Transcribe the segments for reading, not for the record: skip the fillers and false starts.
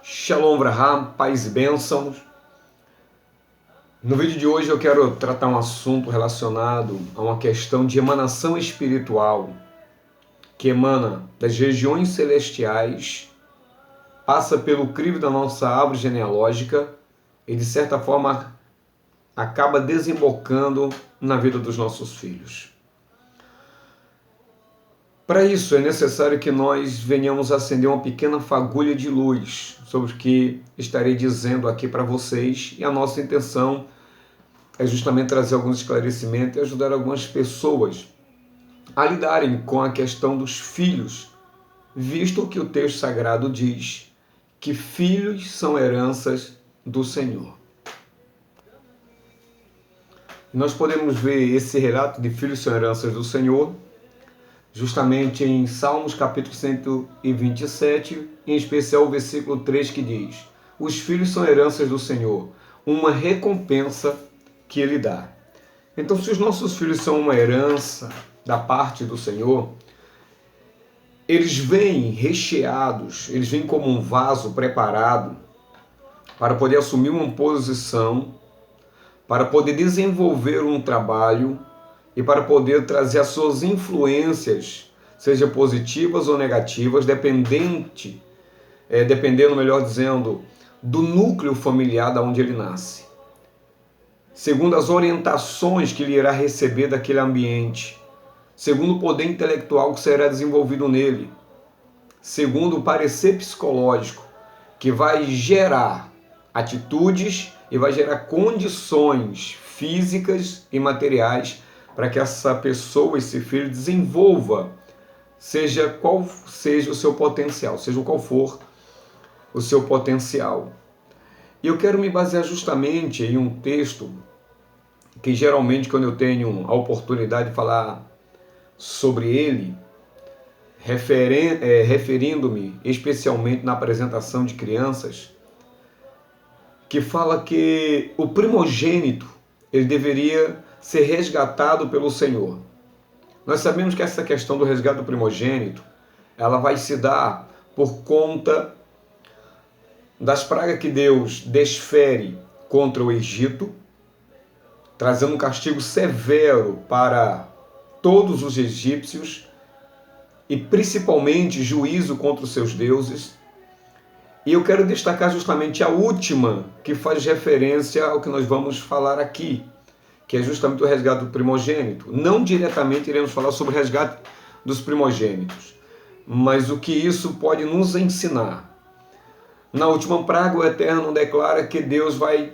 Shalom Avraham, paz e bênçãos. No vídeo de hoje eu quero tratar um assunto relacionado a uma questão de emanação espiritual que emana das regiões celestiais, passa pelo crivo da nossa árvore genealógica e de certa forma acaba desembocando na vida dos nossos filhos. Para isso é necessário que nós venhamos acender uma pequena fagulha de luz sobre o que estarei dizendo aqui para vocês, e a nossa intenção é justamente trazer alguns esclarecimentos e ajudar algumas pessoas a lidarem com a questão dos filhos, visto que o texto sagrado diz que filhos são heranças do Senhor. Nós podemos ver esse relato de filhos são heranças do Senhor justamente em Salmos capítulo 127, em especial o versículo 3 que diz: os filhos são heranças do Senhor, uma recompensa que Ele dá. Então, se os nossos filhos são uma herança da parte do Senhor, eles vêm recheados, eles vêm como um vaso preparado para poder assumir uma posição, para poder desenvolver um trabalho e para poder trazer as suas influências, seja positivas ou negativas, dependendo, melhor dizendo, do núcleo familiar da onde ele nasce, segundo as orientações que ele irá receber daquele ambiente, segundo o poder intelectual que será desenvolvido nele, segundo o parecer psicológico que vai gerar atitudes e vai gerar condições físicas e materiais para que essa pessoa, esse filho, desenvolva, seja qual seja o seu potencial, seja qual for o seu potencial. E eu quero me basear justamente em um texto que geralmente, quando eu tenho a oportunidade de falar sobre ele, referindo-me especialmente na apresentação de crianças, que fala que o primogênito ele deveria ser resgatado pelo Senhor. Nós sabemos que essa questão do resgate do primogênito, ela vai se dar por conta das pragas que Deus desfere contra o Egito, trazendo um castigo severo para todos os egípcios e principalmente juízo contra os seus deuses. E eu quero destacar justamente a última, que faz referência ao que nós vamos falar aqui, que é justamente o resgate do primogênito. Não diretamente iremos falar sobre o resgate dos primogênitos, mas o que isso pode nos ensinar. Na última praga, o Eterno declara que Deus vai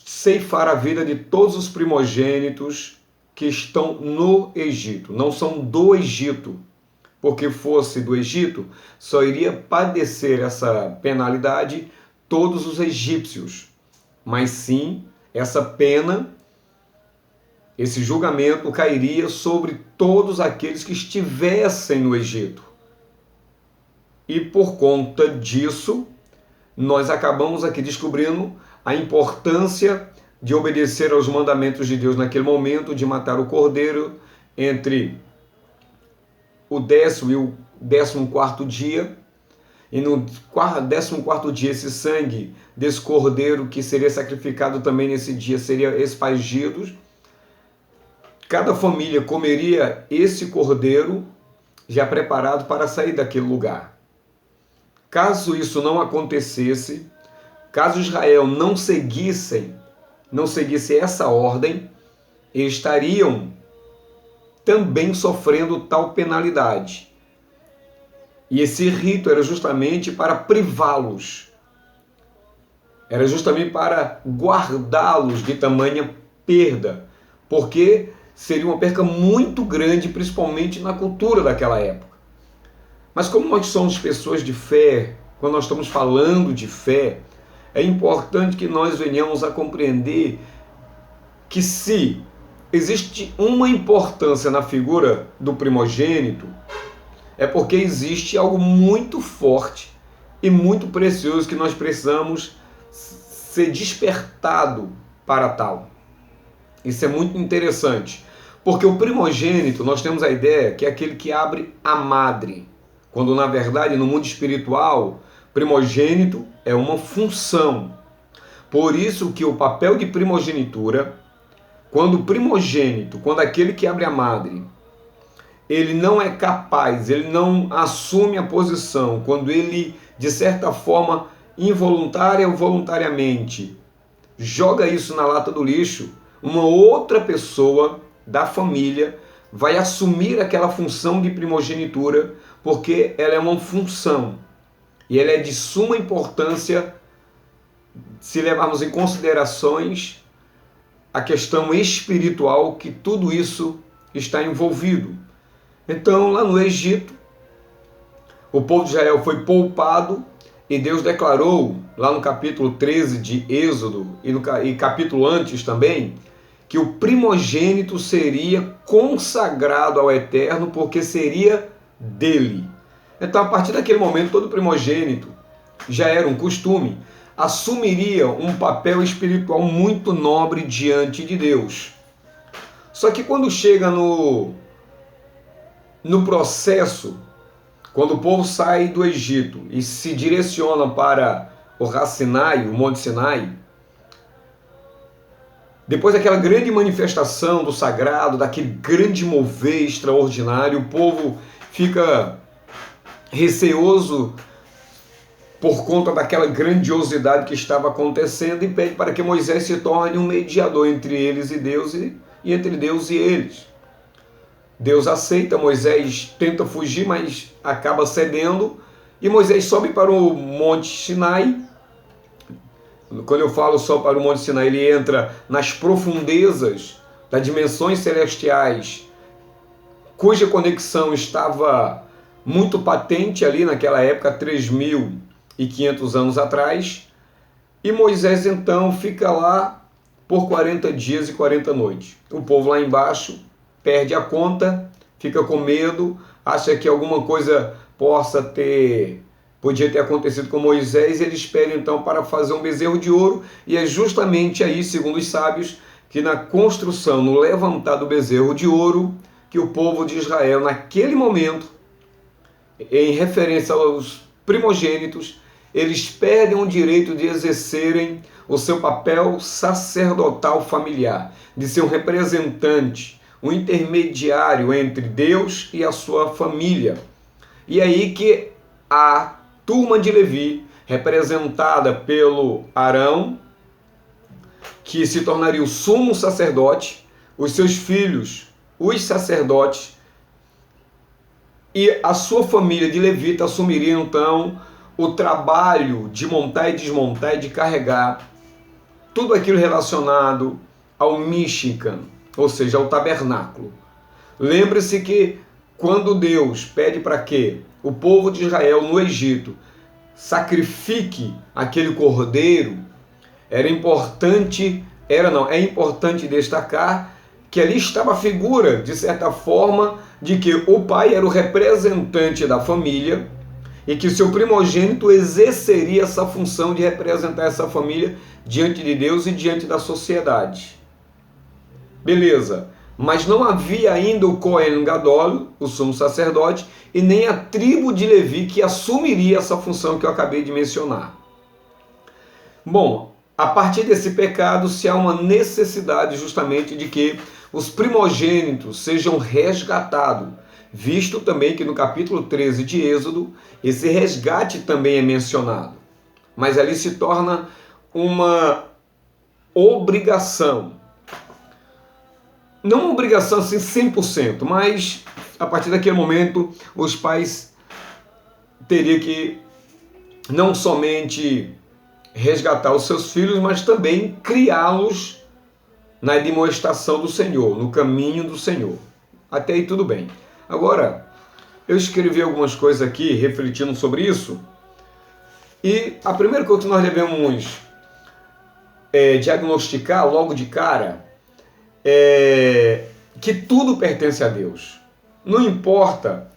ceifar a vida de todos os primogênitos que estão no Egito. Não são do Egito, porque fosse do Egito, só iria padecer essa penalidade todos os egípcios, mas sim essa pena, esse julgamento cairia sobre todos aqueles que estivessem no Egito. E por conta disso, nós acabamos aqui descobrindo a importância de obedecer aos mandamentos de Deus naquele momento, de matar o cordeiro entre o 10º e o 14º dia, e no 14º dia esse sangue desse cordeiro que seria sacrificado também nesse dia seria espargido. Cada família comeria esse cordeiro já preparado para sair daquele lugar. Caso isso não acontecesse, caso Israel não seguisse essa ordem, eles estariam também sofrendo tal penalidade. E esse rito era justamente para privá-los, era justamente para guardá-los de tamanha perda, porque seria uma perca muito grande, principalmente na cultura daquela época. Mas como nós somos pessoas de fé, quando nós estamos falando de fé, é importante que nós venhamos a compreender que se existe uma importância na figura do primogênito, é porque existe algo muito forte e muito precioso que nós precisamos ser despertado para tal. Isso é muito interessante, porque o primogênito, nós temos a ideia que é aquele que abre a madre, quando na verdade no mundo espiritual Primogênito é uma função. Por isso que o papel de primogenitura, quando aquele que abre a madre, ele não é capaz, ele não assume a posição, quando ele, de certa forma, involuntária ou voluntariamente, joga isso na lata do lixo, uma outra pessoa da família vai assumir aquela função de primogenitura, porque ela é uma função e ela é de suma importância se levarmos em considerações a questão espiritual que tudo isso está envolvido. Então, lá no Egito, o povo de Israel foi poupado e Deus declarou, lá no capítulo 13 de Êxodo e capítulo antes também, que o primogênito seria consagrado ao Eterno porque seria dele. Então, a partir daquele momento, todo primogênito, já era um costume, assumiria um papel espiritual muito nobre diante de Deus. Só que quando chega no processo, quando o povo sai do Egito e se direciona para o Har Sinai, o Monte Sinai, depois daquela grande manifestação do sagrado, daquele grande mover extraordinário, o povo fica receoso por conta daquela grandiosidade que estava acontecendo e pede para que Moisés se torne um mediador entre eles e Deus e entre Deus e eles. Deus aceita, Moisés tenta fugir, mas acaba cedendo e Moisés sobe para o Monte Sinai. Quando eu falo só para o Monte Sinai, ele entra nas profundezas das dimensões celestiais, cuja conexão estava muito patente ali naquela época, 3.500 anos atrás, e Moisés então fica lá por 40 dias e 40 noites. O povo lá embaixo perde a conta, fica com medo, acha que alguma coisa podia ter acontecido com Moisés, e eles pedem então para fazer um bezerro de ouro, e é justamente aí, segundo os sábios, que na construção, no levantar do bezerro de ouro, que o povo de Israel, naquele momento, em referência aos primogênitos, eles perdem o direito de exercerem o seu papel sacerdotal familiar, de ser um representante, um intermediário entre Deus e a sua família. E aí que a turma de Levi, representada pelo Arão, que se tornaria o sumo sacerdote, os seus filhos, os sacerdotes, e a sua família de levita assumiria então o trabalho de montar e desmontar e de carregar tudo aquilo relacionado ao Mishkan, ou seja, ao tabernáculo. Lembre-se que quando Deus pede para que o povo de Israel no Egito sacrifique aquele cordeiro, é importante destacar que ali estava a figura, de certa forma, de que o pai era o representante da família e que seu primogênito exerceria essa função de representar essa família diante de Deus e diante da sociedade. Beleza, mas não havia ainda o Cohen Gadol, o sumo sacerdote, e nem a tribo de Levi que assumiria essa função que eu acabei de mencionar. Bom, a partir desse pecado, se há uma necessidade justamente de que os primogênitos sejam resgatados, visto também que no capítulo 13 de Êxodo, esse resgate também é mencionado. Mas ali se torna uma obrigação. Não uma obrigação assim 100%, mas a partir daquele momento os pais teriam que não somente resgatar os seus filhos, mas também criá-los na demonstração do Senhor, no caminho do Senhor. Até aí tudo bem. Agora, eu escrevi algumas coisas aqui refletindo sobre isso, e a primeira coisa que nós devemos diagnosticar logo de cara é que tudo pertence a Deus. Não importa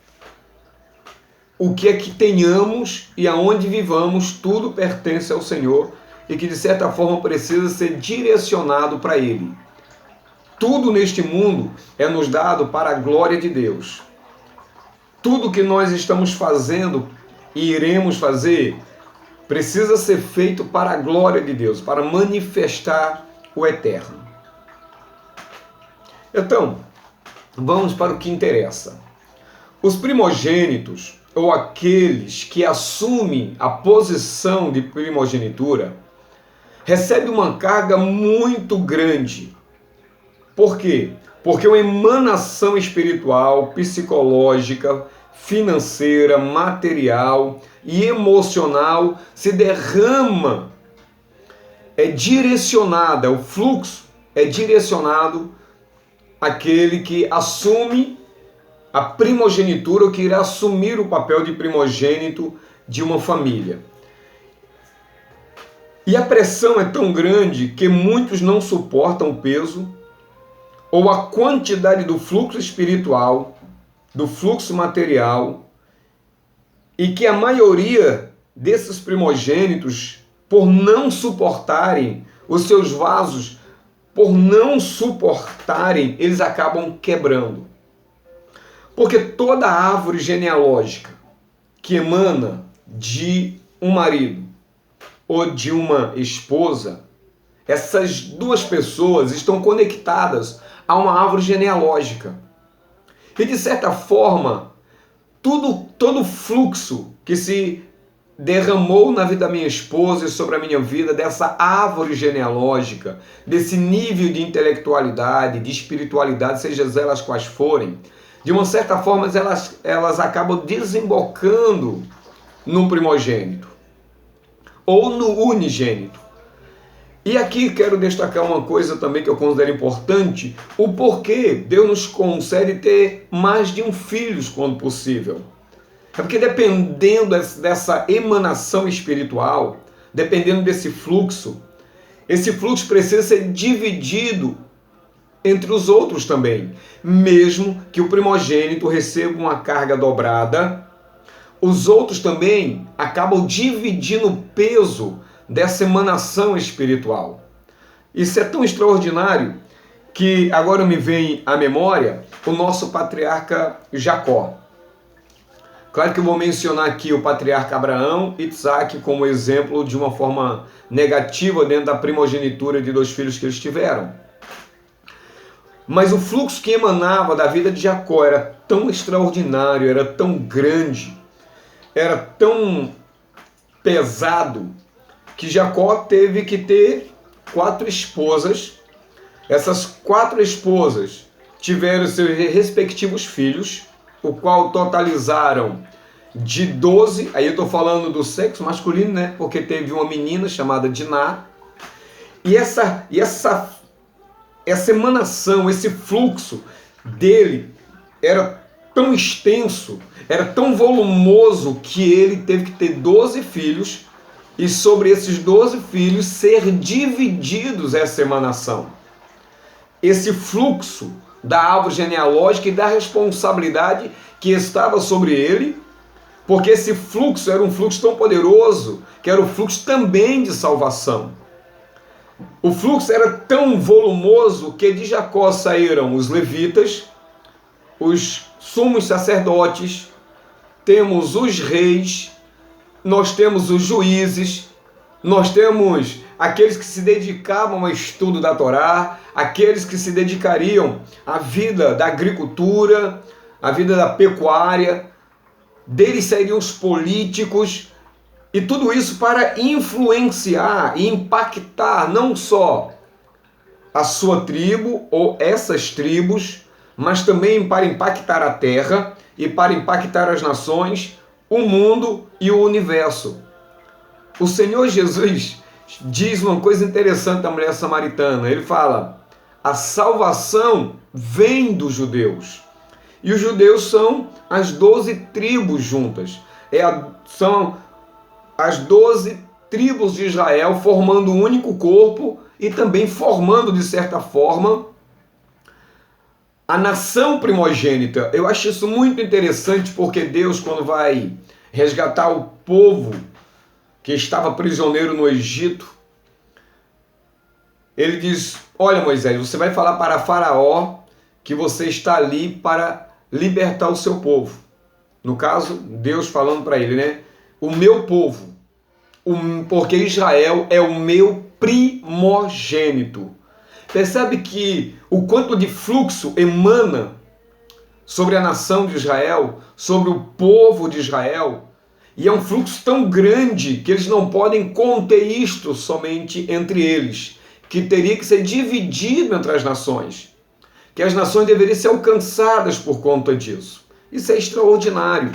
o que é que tenhamos e aonde vivamos, tudo pertence ao Senhor e que de certa forma precisa ser direcionado para Ele. Tudo neste mundo é nos dado para a glória de Deus. Tudo que nós estamos fazendo e iremos fazer precisa ser feito para a glória de Deus, para manifestar o eterno. Então, vamos para o que interessa. Os primogênitos, ou aqueles que assumem a posição de primogenitura, recebem uma carga muito grande. Por quê? Porque uma emanação espiritual, psicológica, financeira, material e emocional se derrama, é direcionada, o fluxo é direcionado àquele que assume a primogenitura, ou que irá assumir o papel de primogênito de uma família. E a pressão é tão grande que muitos não suportam o peso ou a quantidade do fluxo espiritual, do fluxo material, e que a maioria desses primogênitos, por não suportarem os seus vasos, por não suportarem, eles acabam quebrando. Porque toda árvore genealógica que emana de um marido ou de uma esposa, essas duas pessoas estão conectadas a uma árvore genealógica. E de certa forma, todo fluxo que se derramou na vida da minha esposa e sobre a minha vida, dessa árvore genealógica, desse nível de intelectualidade, de espiritualidade, seja elas quais forem, de uma certa forma elas acabam desembocando no primogênito ou no unigênito. E aqui quero destacar uma coisa também que eu considero importante: o porquê Deus nos concede ter mais de um filho quando possível. É porque dependendo dessa emanação espiritual, dependendo desse fluxo, esse fluxo precisa ser dividido entre os outros também. Mesmo que o primogênito receba uma carga dobrada, os outros também acabam dividindo o peso dessa emanação espiritual. Isso é tão extraordinário que agora me vem à memória o nosso patriarca Jacó. Claro que eu vou mencionar aqui o patriarca Abraão e Isaac como exemplo de uma forma negativa dentro da primogenitura de dois filhos que eles tiveram. Mas o fluxo que emanava da vida de Jacó era tão extraordinário, era tão grande, era tão pesado, que Jacó teve que ter 4 esposas. Essas 4 esposas tiveram seus respectivos filhos, o qual totalizaram de 12, aí eu estou falando do sexo masculino, né? Porque teve uma menina chamada Diná. E essa emanação, esse fluxo dele era tão extenso, era tão volumoso, que ele teve que ter 12 filhos, e sobre esses 12 filhos ser divididos essa emanação. Esse fluxo da árvore genealógica e da responsabilidade que estava sobre ele, porque esse fluxo era um fluxo tão poderoso, que era o fluxo também de salvação. O fluxo era tão volumoso que de Jacó saíram os levitas, os sumos sacerdotes, temos os reis, nós temos os juízes, nós temos aqueles que se dedicavam ao estudo da Torá, aqueles que se dedicariam à vida da agricultura, à vida da pecuária, deles sairiam os políticos, e tudo isso para influenciar e impactar não só a sua tribo ou essas tribos, mas também para impactar a terra e para impactar as nações, o mundo e o universo. O Senhor Jesus diz uma coisa interessante da mulher samaritana. Ele fala: a salvação vem dos judeus. E os judeus são as 12 tribos juntas. São as 12 tribos de Israel formando um único corpo e também formando, de certa forma, a nação primogênita. Eu acho isso muito interessante, porque Deus, quando vai resgatar o povo que estava prisioneiro no Egito, ele diz: olha, Moisés, você vai falar para Faraó que você está ali para libertar o seu povo. No caso, Deus falando para ele, né? O meu povo. porque Israel é o meu primogênito. Percebe que o quanto de fluxo emana sobre a nação de Israel, sobre o povo de Israel, e é um fluxo tão grande que eles não podem conter isto somente entre eles, que teria que ser dividido entre as nações, que as nações deveriam ser alcançadas por conta disso. Isso é extraordinário,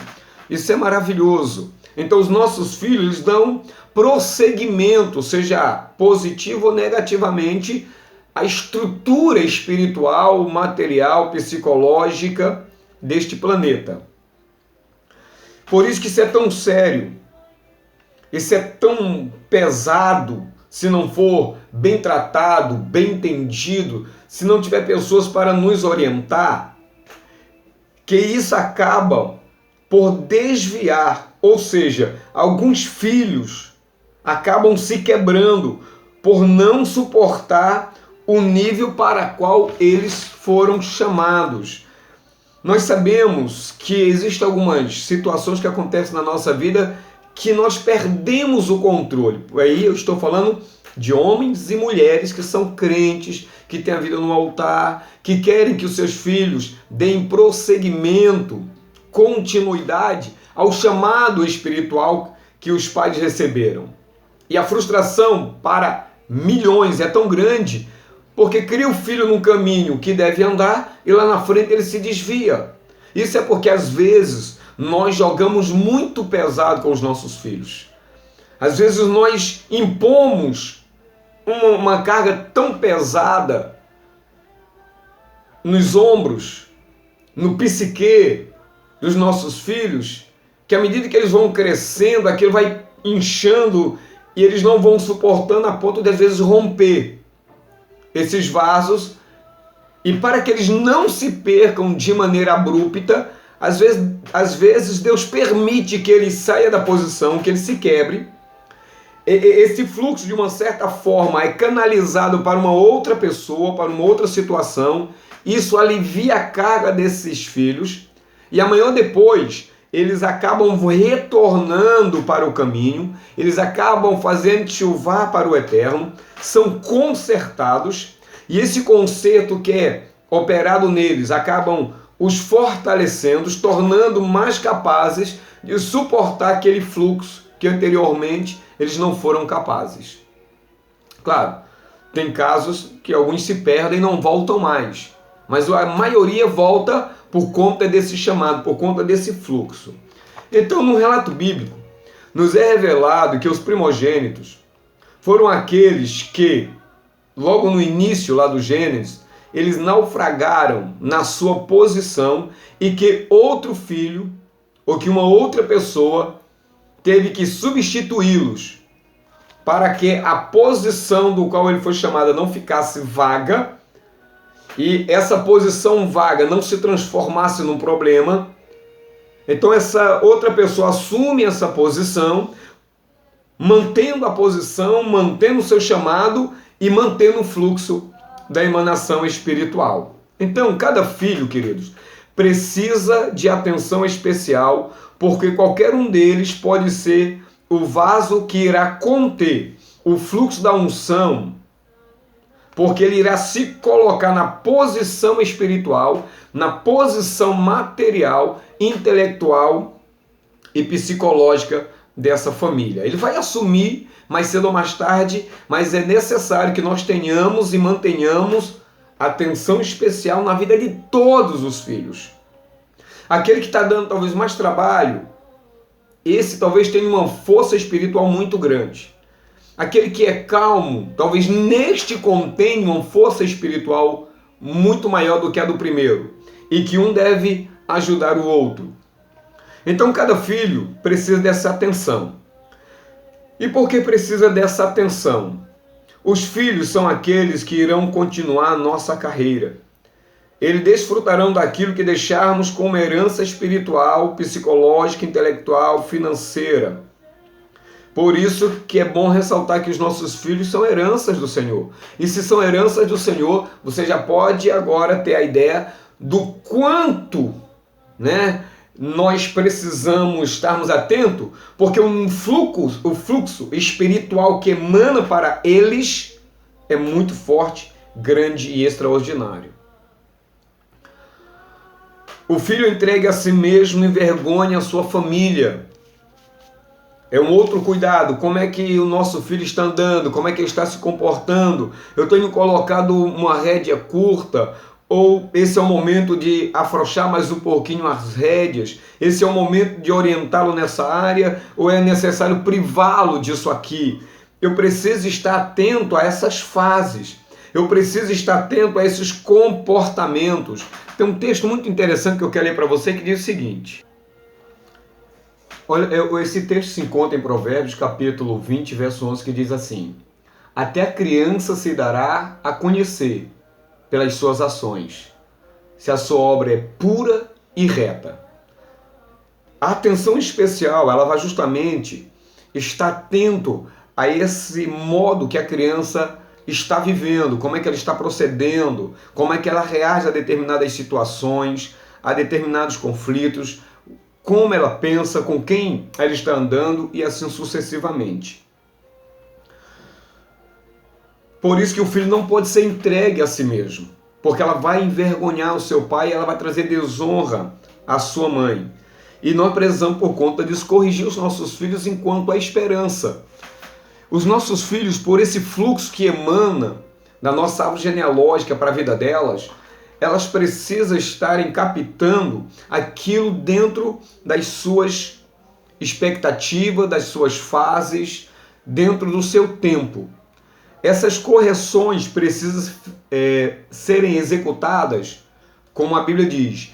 isso é maravilhoso. Então os nossos filhos dão prosseguimento, seja positivo ou negativamente, à estrutura espiritual, material, psicológica deste planeta. Por isso que isso é tão sério, isso é tão pesado, se não for bem tratado, bem entendido, se não tiver pessoas para nos orientar, que isso acaba por desviar, ou seja, alguns filhos acabam se quebrando por não suportar o nível para qual eles foram chamados. Nós sabemos que existem algumas situações que acontecem na nossa vida que nós perdemos o controle. Aí eu estou falando de homens e mulheres que são crentes, que têm a vida no altar, que querem que os seus filhos deem prosseguimento, continuidade ao chamado espiritual que os pais receberam. E a frustração para milhões é tão grande porque cria o filho num caminho que deve andar e lá na frente ele se desvia. Isso é porque às vezes nós jogamos muito pesado com os nossos filhos. Às vezes nós impomos uma carga tão pesada nos ombros, no psique dos nossos filhos, que à medida que eles vão crescendo, aquilo vai inchando e eles não vão suportando a ponto de às vezes romper esses vasos, e para que eles não se percam de maneira abrupta, às vezes Deus permite que ele saia da posição, que ele se quebre. Esse fluxo, de uma certa forma, é canalizado para uma outra pessoa, para uma outra situação. Isso alivia a carga desses filhos, e amanhã ou depois eles acabam retornando para o caminho, eles acabam fazendo chuvar para o eterno, são consertados, e esse conserto que é operado neles acabam os fortalecendo, os tornando mais capazes de suportar aquele fluxo que anteriormente eles não foram capazes. Claro, tem casos que alguns se perdem e não voltam mais, mas a maioria volta por conta desse chamado, por conta desse fluxo. Então, no relato bíblico, nos é revelado que os primogênitos foram aqueles que, logo no início lá do Gênesis, eles naufragaram na sua posição e que outro filho, ou que uma outra pessoa, teve que substituí-los para que a posição do qual ele foi chamado não ficasse vaga, e essa posição vaga não se transformasse num problema. Então essa outra pessoa assume essa posição, mantendo a posição, mantendo o seu chamado e mantendo o fluxo da emanação espiritual. Então cada filho, queridos, precisa de atenção especial, porque qualquer um deles pode ser o vaso que irá conter o fluxo da unção, porque ele irá se colocar na posição espiritual, na posição material, intelectual e psicológica dessa família. Ele vai assumir mais cedo ou mais tarde, mas é necessário que nós tenhamos e mantenhamos atenção especial na vida de todos os filhos. Aquele que está dando talvez mais trabalho, esse talvez tenha uma força espiritual muito grande. Aquele que é calmo, talvez neste contenha uma força espiritual muito maior do que a do primeiro, e que um deve ajudar o outro. Então cada filho precisa dessa atenção. E por que precisa dessa atenção? Os filhos são aqueles que irão continuar a nossa carreira. Eles desfrutarão daquilo que deixarmos como herança espiritual, psicológica, intelectual, financeira. Por isso que é bom ressaltar que os nossos filhos são heranças do Senhor. E se são heranças do Senhor, você já pode agora ter a ideia do quanto, nós precisamos estarmos atentos, porque o fluxo espiritual que emana para eles é muito forte, grande e extraordinário. O filho entrega a si mesmo e envergonha a sua família. É um outro cuidado. Como é que o nosso filho está andando? Como é que ele está se comportando? Eu tenho colocado uma rédea curta? Ou esse é o momento de afrouxar mais um pouquinho as rédeas? Esse é o momento de orientá-lo nessa área? Ou é necessário privá-lo disso aqui? Eu preciso estar atento a essas fases. Eu preciso estar atento a esses comportamentos. Tem um texto muito interessante que eu quero ler para você que diz o seguinte. Olha, esse texto se encontra em Provérbios, capítulo 20, verso 11, que diz assim: até a criança se dará a conhecer pelas suas ações, se a sua obra é pura e reta. A atenção especial, ela vai justamente estar atento a esse modo que a criança está vivendo, como é que ela está procedendo, como é que ela reage a determinadas situações, a determinados conflitos, como ela pensa, com quem ela está andando e assim sucessivamente. Por isso que o filho não pode ser entregue a si mesmo, porque ela vai envergonhar o seu pai e ela vai trazer desonra à sua mãe. E nós precisamos, por conta disso, corrigir os nossos filhos enquanto há esperança. Os nossos filhos, por esse fluxo que emana da nossa árvore genealógica para a vida delas, elas precisam estarem captando aquilo dentro das suas expectativas, das suas fases, dentro do seu tempo. Essas correções precisam serem executadas, como a Bíblia diz,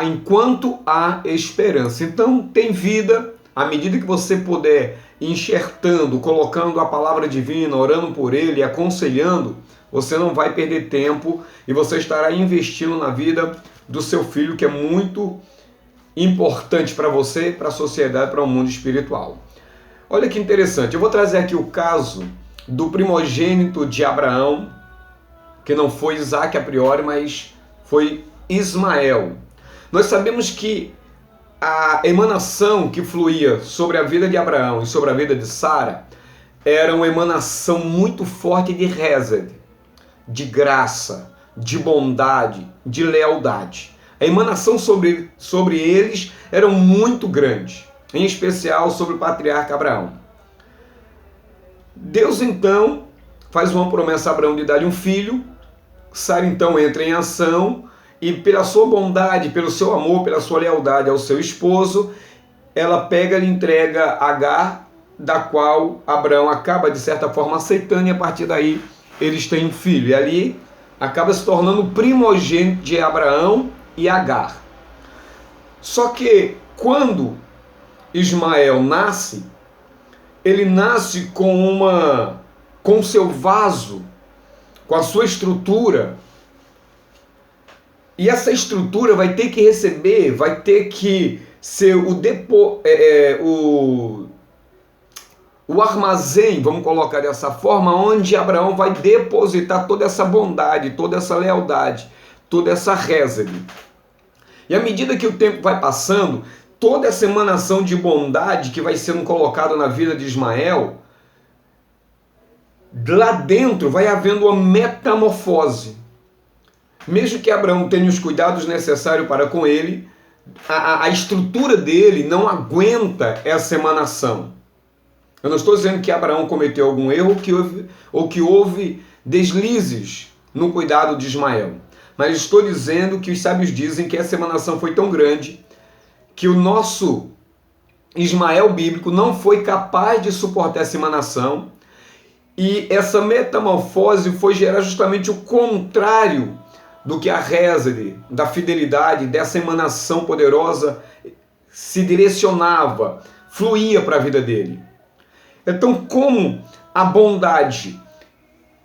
enquanto há esperança. Então, tem vida, à medida que você puder enxertando, colocando a palavra divina, orando por ele, aconselhando, você não vai perder tempo e você estará investindo na vida do seu filho, que é muito importante para você, para a sociedade, para o mundo espiritual. Olha que interessante, eu vou trazer aqui o caso do primogênito de Abraão, que não foi Isaac a priori, mas foi Ismael. Nós sabemos que a emanação que fluía sobre a vida de Abraão e sobre a vida de Sara era uma emanação muito forte de Hesed, de graça, de bondade, de lealdade. A emanação sobre eles era muito grande, em especial sobre o patriarca Abraão. Deus então faz uma promessa a Abraão de dar-lhe um filho. Sara então entra em ação e pela sua bondade, pelo seu amor, pela sua lealdade ao seu esposo, ela pega e entrega Agar, da qual Abraão acaba de certa forma aceitando, e a partir daí eles têm um filho. E ali acaba se tornando o primogênito de Abraão e Agar. Só que quando Ismael nasce, ele nasce com seu vaso, com a sua estrutura, e essa estrutura vai ter que receber, vai ter que ser o armazém, vamos colocar dessa forma, onde Abraão vai depositar toda essa bondade, toda essa lealdade, toda essa Hesed. E à medida que o tempo vai passando, toda essa emanação de bondade que vai sendo colocada na vida de Ismael, lá dentro vai havendo uma metamorfose. Mesmo que Abraão tenha os cuidados necessários para com ele, a estrutura dele não aguenta essa emanação. Eu não estou dizendo que Abraão cometeu algum erro ou que houve deslizes no cuidado de Ismael. Mas estou dizendo que os sábios dizem que essa emanação foi tão grande que o nosso Ismael bíblico não foi capaz de suportar essa emanação, e essa metamorfose foi gerar justamente o contrário do que a Hesed, da fidelidade, dessa emanação poderosa se direcionava, fluía para a vida dele. Então, como a bondade,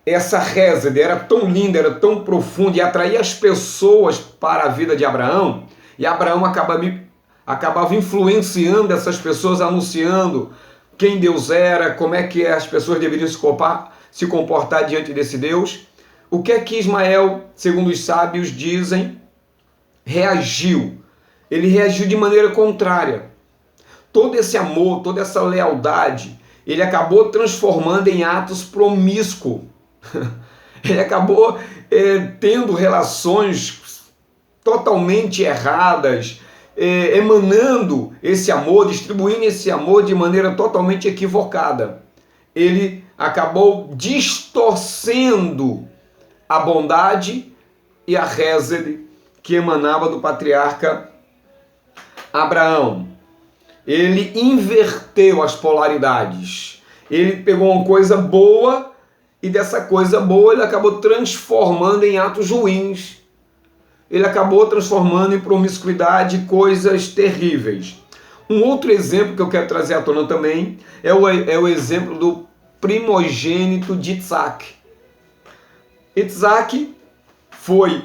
essa Hesed era tão linda, era tão profunda e atraía as pessoas para a vida de Abraão, e Abraão acabava influenciando essas pessoas, anunciando quem Deus era, como é que as pessoas deveriam se comportar diante desse Deus. O que é que Ismael, segundo os sábios dizem, reagiu? ele reagiu de maneira contrária. Todo esse amor, toda essa lealdade, ele acabou transformando em atos promíscuos. Ele acabou tendo relações totalmente erradas, emanando esse amor, distribuindo esse amor de maneira totalmente equivocada. Ele acabou distorcendo a bondade e a hesed que emanava do patriarca Abraão. Ele inverteu as polaridades. Ele pegou uma coisa boa e dessa coisa boa ele acabou transformando em atos ruins. Ele acabou transformando em promiscuidade coisas terríveis. Um outro exemplo que eu quero trazer à tona também é o exemplo do primogênito de Isaac. Isaac foi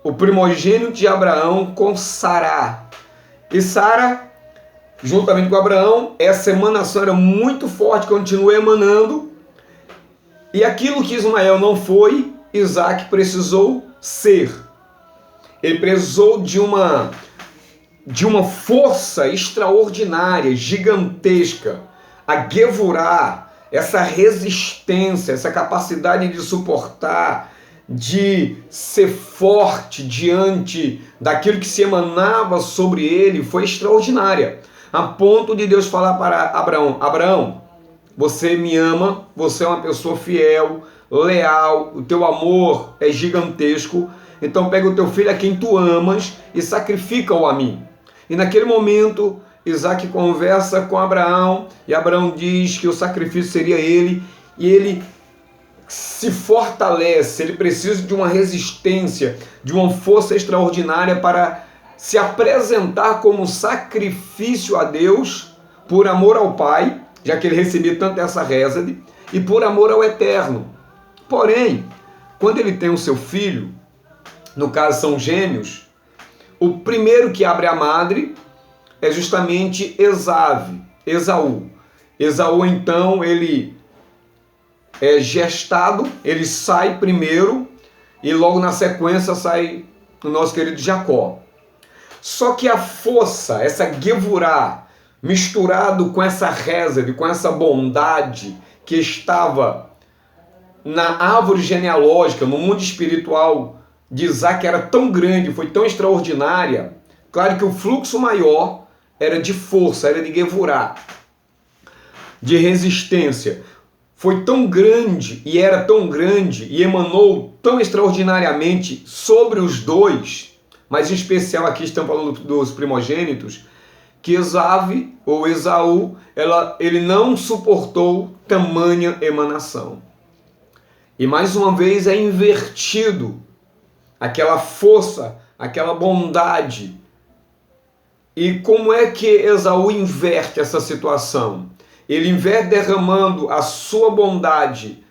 o primogênito de Abraão com Sara. E Sara, juntamente com Abraão, essa emanação era muito forte, continua emanando. E aquilo que Ismael não foi, Isaac precisou ser. Ele precisou de uma força extraordinária, gigantesca, a Gevurá, essa resistência, essa capacidade de suportar, de ser forte diante daquilo que se emanava sobre ele, foi extraordinária. A ponto de Deus falar para Abraão: Abraão, você me ama, você é uma pessoa fiel, leal, o teu amor é gigantesco, então pega o teu filho a quem tu amas e sacrifica-o a mim. E naquele momento, Isaac conversa com Abraão e Abraão diz que o sacrifício seria ele, e ele se fortalece, ele precisa de uma resistência, de uma força extraordinária para se apresentar como sacrifício a Deus, por amor ao Pai, já que ele recebia tanto essa hesed, e por amor ao Eterno. Porém, quando ele tem o seu filho, no caso são gêmeos, o primeiro que abre a madre é justamente Esaú. Esaú, então, ele é gestado, ele sai primeiro e logo na sequência sai o nosso querido Jacó. Só que a força, essa Gevurá, misturado com essa hesed, com essa bondade que estava na árvore genealógica, no mundo espiritual de Isaac, era tão grande, foi tão extraordinária. Claro que o fluxo maior era de força, era de Gevurá, de resistência. Foi tão grande e era tão grande e emanou tão extraordinariamente sobre os dois, mas em especial aqui estamos falando dos primogênitos, que Esaú, ele não suportou tamanha emanação. E mais uma vez é invertido aquela força, aquela bondade. E como é que Esaú inverte essa situação? Ele inverte derramando a sua bondade,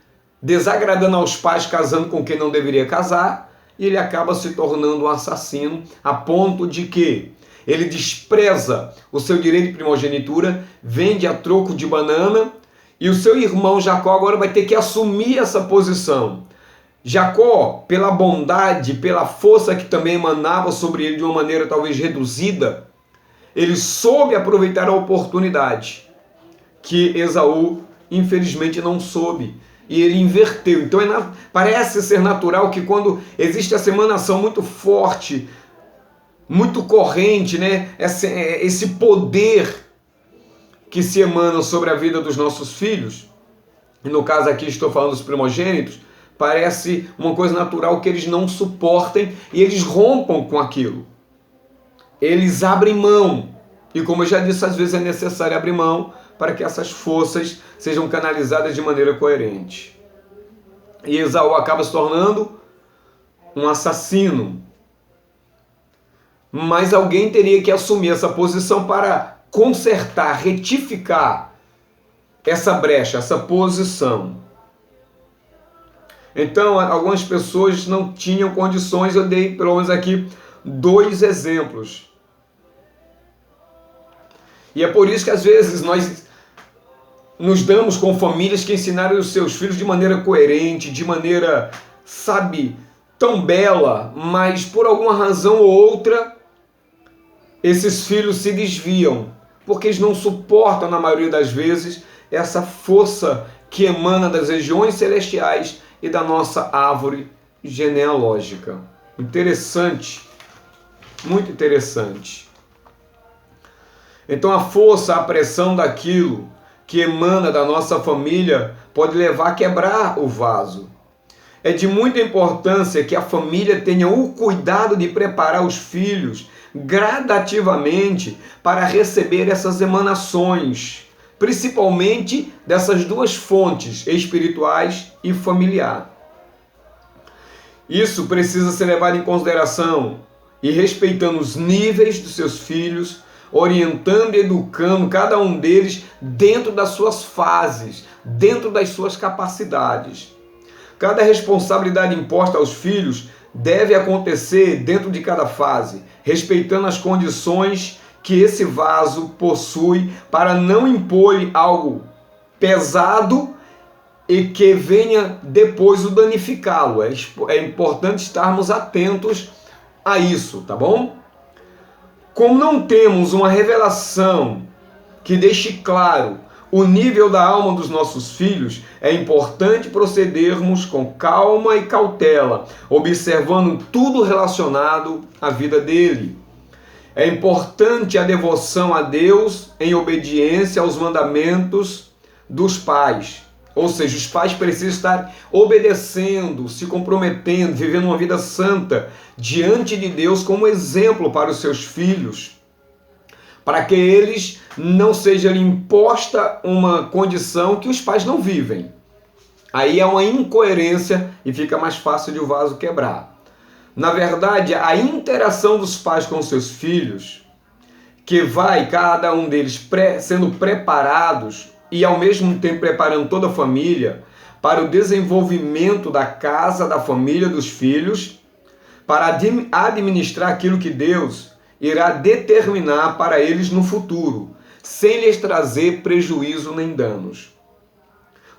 desagradando aos pais, casando com quem não deveria casar, e ele acaba se tornando um assassino, a ponto de que ele despreza o seu direito de primogenitura, vende a troco de banana, e o seu irmão Jacó agora vai ter que assumir essa posição. Jacó, pela bondade, pela força que também emanava sobre ele de uma maneira talvez reduzida, ele soube aproveitar a oportunidade que Esaú, infelizmente, não soube. E ele inverteu. Então parece ser natural que quando existe essa emanação muito forte, muito corrente, né? Esse poder que se emana sobre a vida dos nossos filhos, e no caso aqui estou falando dos primogênitos, parece uma coisa natural que eles não suportem e eles rompam com aquilo. Eles abrem mão. E como eu já disse, às vezes é necessário abrir mão para que essas forças sejam canalizadas de maneira coerente. E Esaú acaba se tornando um assassino. Mas alguém teria que assumir essa posição para consertar, retificar essa brecha, essa posição. Então, algumas pessoas não tinham condições, eu dei pelo menos aqui 2 exemplos. E é por isso que às vezes nós nos damos com famílias que ensinaram os seus filhos de maneira coerente, de maneira, sabe, tão bela, mas por alguma razão ou outra esses filhos se desviam, porque eles não suportam, na maioria das vezes, essa força que emana das regiões celestiais e da nossa árvore genealógica. Interessante, muito interessante. Então a força, a pressão daquilo que emana da nossa família pode levar a quebrar o vaso. É de muita importância que a família tenha o cuidado de preparar os filhos gradativamente para receber essas emanações, principalmente dessas duas fontes, espirituais e familiar. Isso precisa ser levado em consideração e respeitando os níveis dos seus filhos, orientando e educando cada um deles dentro das suas fases, dentro das suas capacidades. Cada responsabilidade imposta aos filhos deve acontecer dentro de cada fase, respeitando as condições que esse vaso possui para não impor algo pesado e que venha depois o danificá-lo. É importante estarmos atentos a isso, tá bom? Como não temos uma revelação que deixe claro o nível da alma dos nossos filhos, é importante procedermos com calma e cautela, observando tudo relacionado à vida dele. É importante a devoção a Deus em obediência aos mandamentos dos pais. Ou seja, os pais precisam estar obedecendo, se comprometendo, vivendo uma vida santa diante de Deus como exemplo para os seus filhos, para que eles não seja imposta uma condição que os pais não vivem. Aí é uma incoerência e fica mais fácil de o vaso quebrar. Na verdade, a interação dos pais com seus filhos, que vai cada um deles sendo preparados e ao mesmo tempo preparando toda a família para o desenvolvimento da casa, da família, dos filhos, para administrar aquilo que Deus irá determinar para eles no futuro, sem lhes trazer prejuízo nem danos.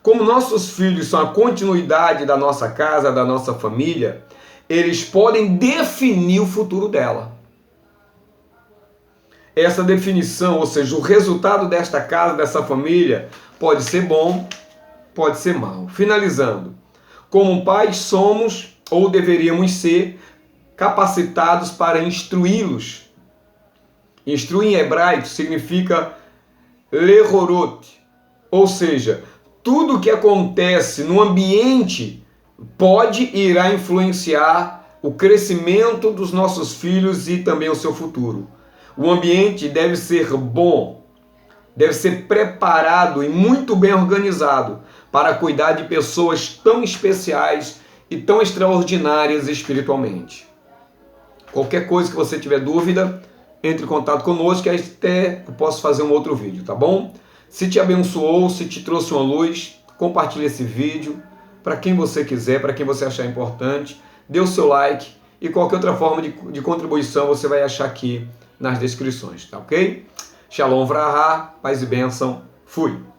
Como nossos filhos são a continuidade da nossa casa, da nossa família, eles podem definir o futuro dela. Essa definição, ou seja, o resultado desta casa, dessa família, pode ser bom, pode ser mau. Finalizando, como pais somos, ou deveríamos ser, capacitados para instruí-los. Instruir em hebraico significa lehorot, ou seja, tudo que acontece no ambiente pode e irá influenciar o crescimento dos nossos filhos e também o seu futuro. O ambiente deve ser bom, deve ser preparado e muito bem organizado para cuidar de pessoas tão especiais e tão extraordinárias espiritualmente. Qualquer coisa que você tiver dúvida, entre em contato conosco que até eu posso fazer um outro vídeo, tá bom? Se te abençoou, se te trouxe uma luz, compartilhe esse vídeo para quem você quiser, para quem você achar importante. Dê o seu like e qualquer outra forma de contribuição você vai achar aqui nas descrições, tá ok? Shalom Vrahá, paz e bênção, fui!